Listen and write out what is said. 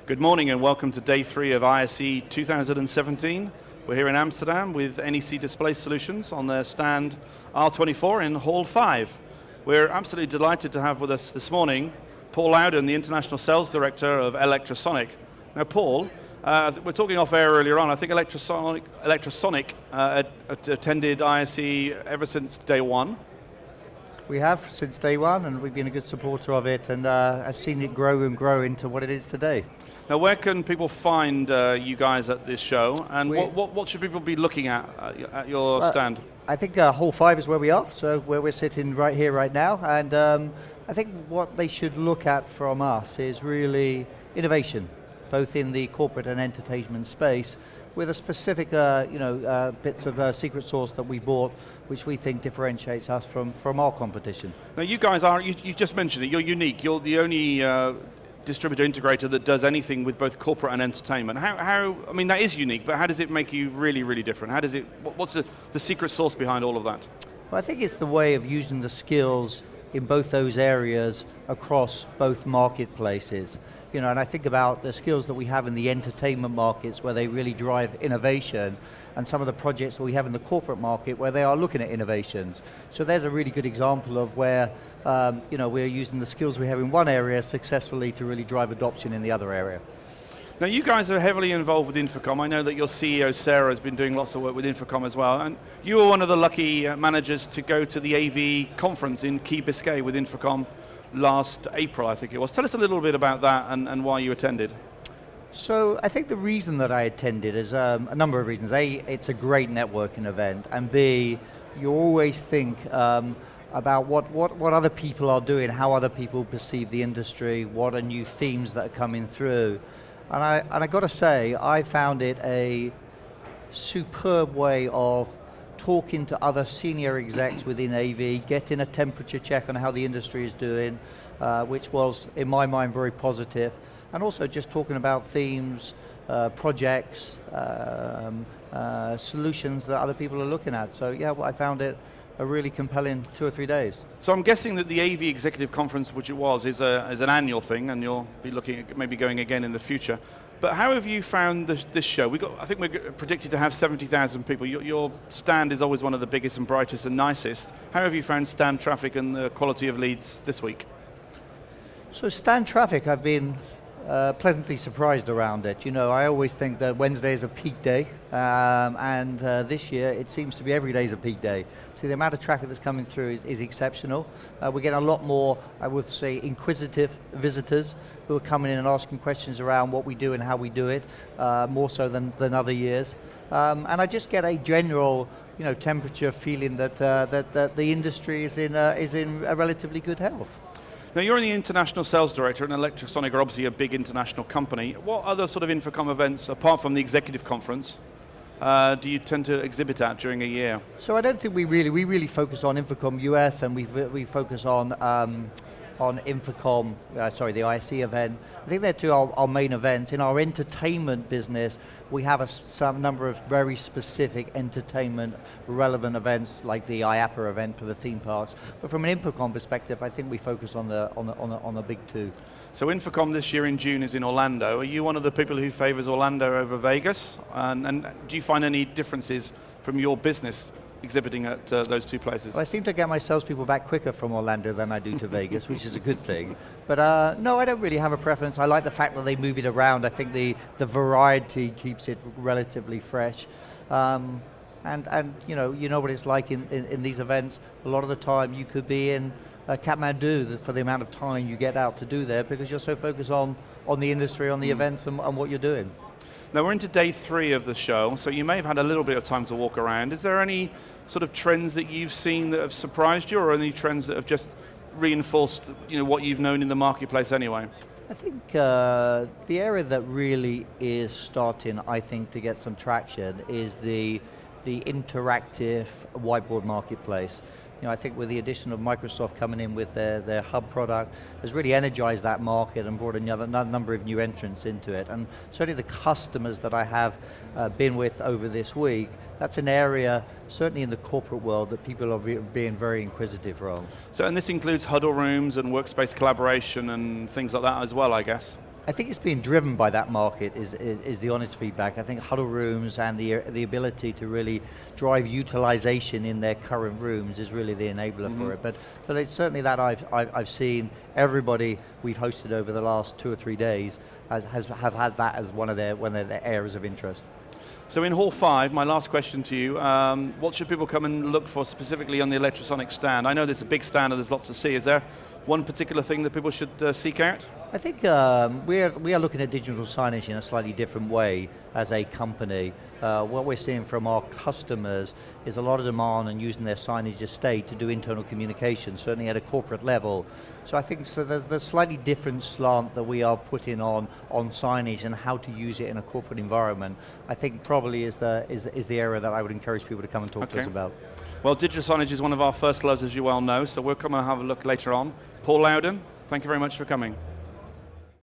Good morning and welcome to day 3 of ISE 2017. We're here in Amsterdam with NEC Display Solutions on their stand R24 in Hall 5. We're absolutely delighted to have with us this morning Paul Louden, the International Sales Director of Electrosonic. Now Paul, we're talking off air earlier on, I think Electrosonic attended ISE ever since day 1. We have since day 1, and we've been a good supporter of it, and I've seen it grow and grow into what it is today. Now, where can people find you guys at this show, and what should people be looking at your stand? I think Hall 5 is where we are, so where we're sitting right here, right now, and I think what they should look at from us is really innovation, both in the corporate and entertainment space, with a specific bits of secret sauce that we bought, which we think differentiates us from our competition. Now you guys are, you just mentioned it, you're unique. You're the only distributor integrator that does anything with both corporate and entertainment. How, I mean that is unique, but how does it make you really, really different? How does it, what's the secret sauce behind all of that? Well, I think it's the way of using the skills in both those areas across both marketplaces. You know, and I think about the skills that we have in the entertainment markets where they really drive innovation, and some of the projects that we have in the corporate market where they are looking at innovations. So there's a really good example of where we're using the skills we have in one area successfully to really drive adoption in the other area. Now you guys are heavily involved with Infocom. I know that your CEO Sarah has been doing lots of work with Infocom as well, and you were one of the lucky managers to go to the AV conference in Key Biscay with Infocom last April, I think it was. Tell us a little bit about that and why you attended. So I think the reason that I attended is a number of reasons. A, it's a great networking event, and B, you always think about what other people are doing, how other people perceive the industry, what are new themes that are coming through. And I got to say, I found it a superb way of talking to other senior execs within AV, getting a temperature check on how the industry is doing, which was, in my mind, very positive. And also just talking about themes, projects, solutions that other people are looking at. So yeah, I found it a really compelling 2 or 3 days. So I'm guessing that the AV Executive Conference, which it was, is an annual thing, and you'll be looking at maybe going again in the future. But how have you found this show? I think we're predicted to have 70,000 people. Your stand is always one of the biggest and brightest and nicest. How have you found stand traffic and the quality of leads this week? So stand traffic, I've been pleasantly surprised around it. You know, I always think that Wednesday is a peak day, and this year it seems to be every day is a peak day. So the amount of traffic that's coming through is exceptional. We're getting a lot more, I would say, inquisitive visitors who are coming in and asking questions around what we do and how we do it, more so than other years. And I just get a general, temperature feeling that the industry is in a relatively good health. Now you're the International Sales Director, and Electrosonic are obviously a big international company. What other sort of Infocom events, apart from the Executive Conference, do you tend to exhibit at during a year? So I don't think we really focus on Infocom US, and we focus on Infocom, the ISE event. I think they're two our main events. In our entertainment business, we have some number of very specific entertainment relevant events, like the IAPA event for the theme parks. But from an Infocom perspective, I think we focus on the big two. So Infocom this year in June is in Orlando. Are you one of the people who favors Orlando over Vegas? And do you find any differences from your business exhibiting at those two places? Well, I seem to get my salespeople back quicker from Orlando than I do to Vegas, which is a good thing. But no, I don't really have a preference. I like the fact that they move it around. I think the variety keeps it relatively fresh. And you know what it's like in these events. A lot of the time you could be in Kathmandu for the amount of time you get out to do there, because you're so focused on the industry, on the events and what you're doing. Now we're into day 3 of the show, so you may have had a little bit of time to walk around. Is there any sort of trends that you've seen that have surprised you, or any trends that have just reinforced what you've known in the marketplace anyway? I think the area that really is starting, I think, to get some traction is the interactive whiteboard marketplace. I think with the addition of Microsoft coming in with their hub product, has really energized that market and brought another number of new entrants into it. And certainly the customers that I have been with over this week, that's an area, certainly in the corporate world, that people are being very inquisitive around. So, and this includes huddle rooms and workspace collaboration and things like that as well, I guess? I think it's being driven by that market is the honest feedback. I think huddle rooms and the ability to really drive utilization in their current rooms is really the enabler for it. But it's certainly that I've seen everybody we've hosted over the last 2 or 3 days have had that as one of their areas of interest. So in Hall 5, my last question to you, what should people come and look for specifically on the Electrosonic stand? I know there's a big stand and there's lots to see. Is there one particular thing that people should seek out? I think we are looking at digital signage in a slightly different way as a company. What we're seeing from our customers is a lot of demand and using their signage estate to do internal communication, certainly at a corporate level. So I think there's a slightly different slant that we are putting on signage and how to use it in a corporate environment. I think probably is the area that I would encourage people to come and talk to us about. Well, digital signage is one of our first loves, as you well know, so we'll come and have a look later on. Paul Louden, thank you very much for coming.